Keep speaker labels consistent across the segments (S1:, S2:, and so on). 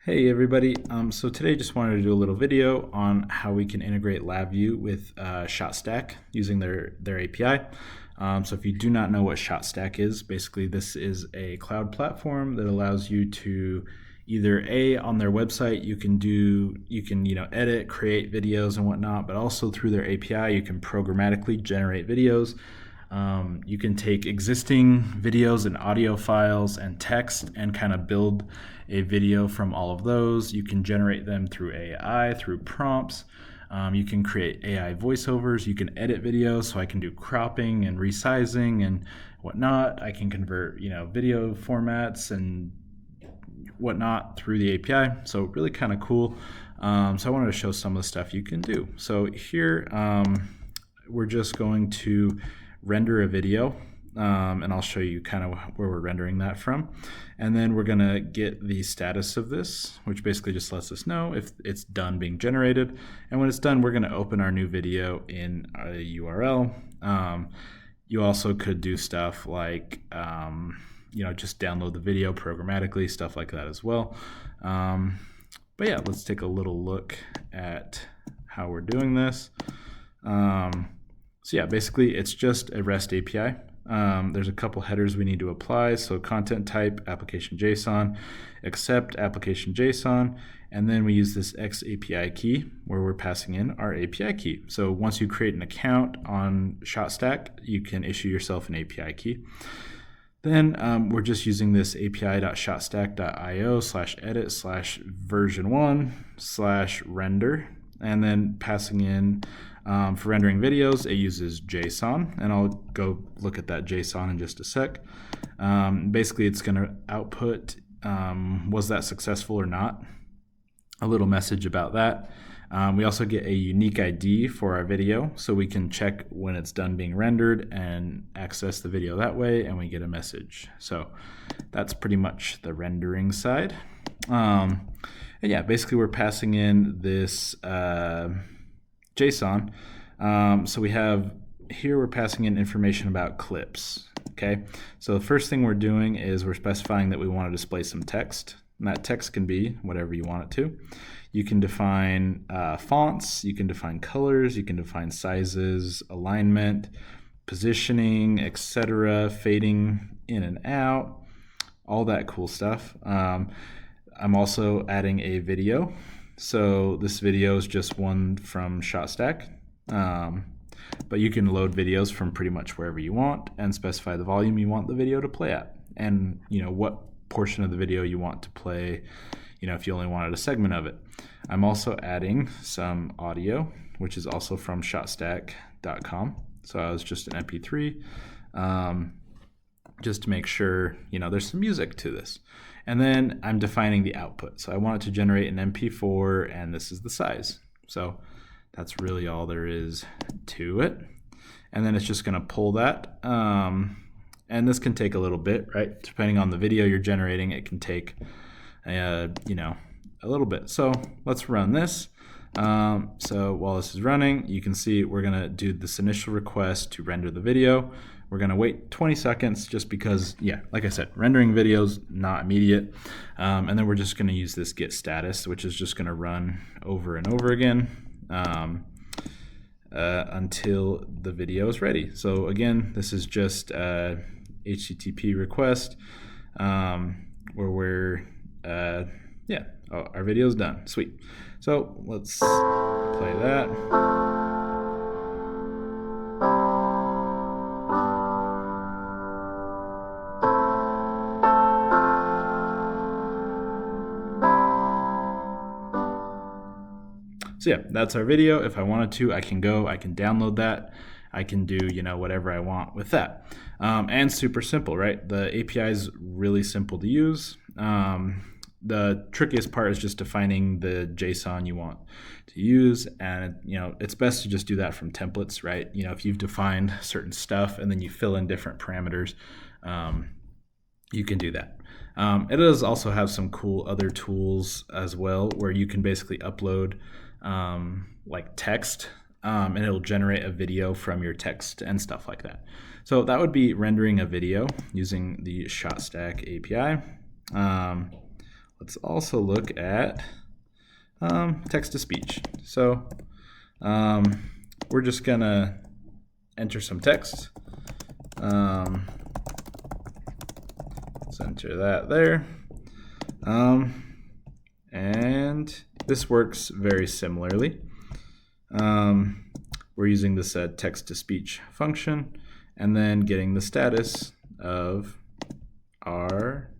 S1: Hey everybody, so today just wanted to do a little video on how we can integrate LabVIEW with Shotstack using their API. So if you do not know what Shotstack is, basically this is a cloud platform that allows you to either on their website you can edit, create videos and whatnot, but also through their API you can programmatically generate videos. You can take existing videos and audio files and text and kind of build a video from all of those. You can generate them through AI, through prompts. You can create AI voiceovers. You can edit videos, so I can do cropping and resizing and whatnot. I can convert, video formats and whatnot through the API. So really kind of cool. So I wanted to show some of the stuff you can do. So here we're just going to render a video, and I'll show you kind of where we're rendering that from. And then we're gonna get the status of this, which basically just lets us know if it's done being generated. And when it's done, we're gonna open our new video in a URL. You also could do stuff like, just download the video programmatically, stuff like that as well. But yeah, let's take a little look at how we're doing this. So yeah, basically it's just a REST API. There's a couple headers we need to apply. So content type, application JSON, accept application JSON, and then we use this X API key where we're passing in our API key. So once you create an account on Shotstack, you can issue yourself an API key. Then we're just using this api.shotstack.io/edit/version1/render, and then passing in for rendering videos, it uses JSON, and I'll go look at that JSON in just a sec. Basically, it's going to output was that successful or not, a little message about that. We also get a unique ID for our video, so we can check when it's done being rendered and access the video that way, and we get a message. So that's pretty much the rendering side. And yeah, basically we're passing in this JSON. So we have here, we're passing in information about clips. Okay, so the first thing we're doing is we're specifying that we want to display some text, and that text can be whatever you want it to. You can define fonts, you can define colors, you can define sizes, alignment, positioning, etc., fading in and out, all that cool stuff. I'm also adding a video. So this video is just one from Shotstack, but you can load videos from pretty much wherever you want and specify the volume you want the video to play at, and what portion of the video you want to play, if you only wanted a segment of it. I'm also adding some audio, which is also from shotstack.com. So I was just an MP3, just to make sure there's some music to this. And then I'm defining the output. So I want it to generate an MP4, and this is the size. So that's really all there is to it. And then it's just going to pull that. And this can take a little bit, right? Depending on the video you're generating, it can take, a little bit. So let's run this. So while this is running, you can see we're going to do this initial request to render the video. We're going to wait 20 seconds just because, like I said, rendering videos, not immediate. And then we're just going to use this get status, which is just going to run over and over again until the video is ready. So again, this is just HTTP request where we're, our video is done. Sweet. So let's play that. So yeah, that's our video. If I wanted to, I can download that. I can do, whatever I want with that. And super simple, right? The API is really simple to use. The trickiest part is just defining the JSON you want to use. And, it's best to just do that from templates, right? If you've defined certain stuff and then you fill in different parameters, you can do that. It does also have some cool other tools as well, where you can basically upload like text, and it'll generate a video from your text and stuff like that. So that would be rendering a video using the Shotstack API. let's also look at text-to-speech. So we're just gonna enter some text. Let's enter that there. And this works very similarly. We're using this text-to-speech function and then getting the status of our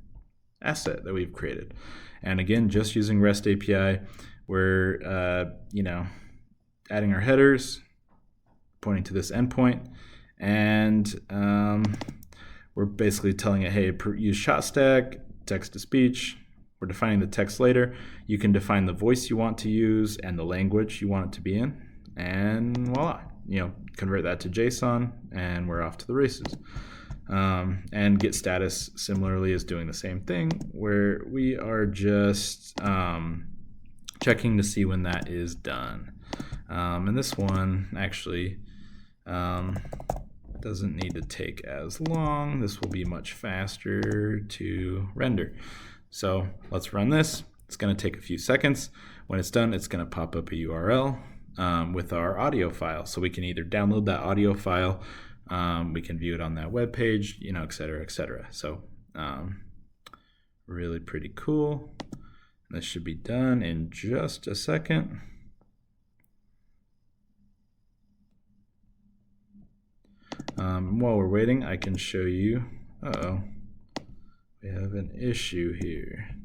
S1: asset that we've created. And again, just using REST API, we're adding our headers, pointing to this endpoint, and we're basically telling it, hey, use Shotstack, text-to-speech. We're defining the text later. You can define the voice you want to use and the language you want it to be in, and voila, convert that to JSON, and we're off to the races. And get status similarly is doing the same thing, where we are just checking to see when that is done. And this one actually doesn't need to take as long. This will be much faster to render. So let's run this. It's going to take a few seconds. When it's done, it's going to pop up a URL with our audio file. So we can either download that audio file, we can view it on that web page, et cetera, et cetera. So really pretty cool. This should be done in just a second. While we're waiting, I can show you. We have an issue here.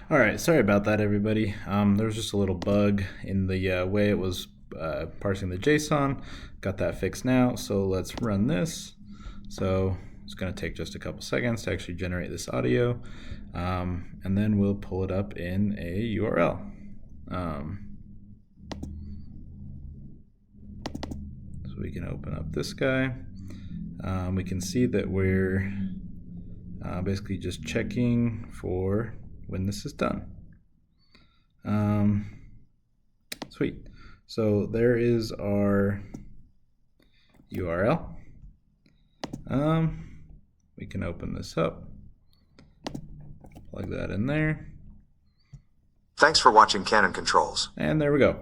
S1: All right, sorry about that, everybody. There was just a little bug in the way it was parsing the JSON. Got that fixed now, so let's run this. So it's going to take just a couple seconds to actually generate this audio, and then we'll pull it up in a URL. So we can open up this guy. We can see that we're basically just checking for when this is done. Sweet. So there is our URL. We can open this up, plug that in there.
S2: Thanks for watching Canon Controls.
S1: And there we go.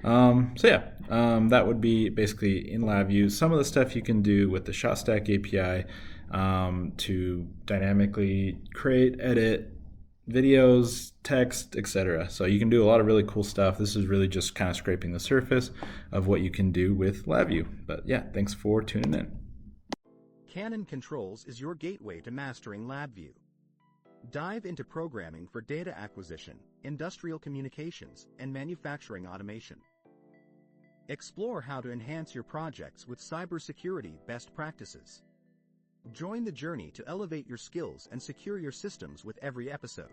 S1: That would be basically in LabVIEW. Some of the stuff you can do with the Shotstack API to dynamically create, edit videos, text, etc. So you can do a lot of really cool stuff. This is really just kind of scraping the surface of what you can do with LabVIEW. But yeah, thanks for tuning in.
S3: Canon Controls is your gateway to mastering LabVIEW. Dive into programming for data acquisition, industrial communications, and manufacturing automation. Explore how to enhance your projects with cybersecurity best practices. Join the journey to elevate your skills and secure your systems with every episode.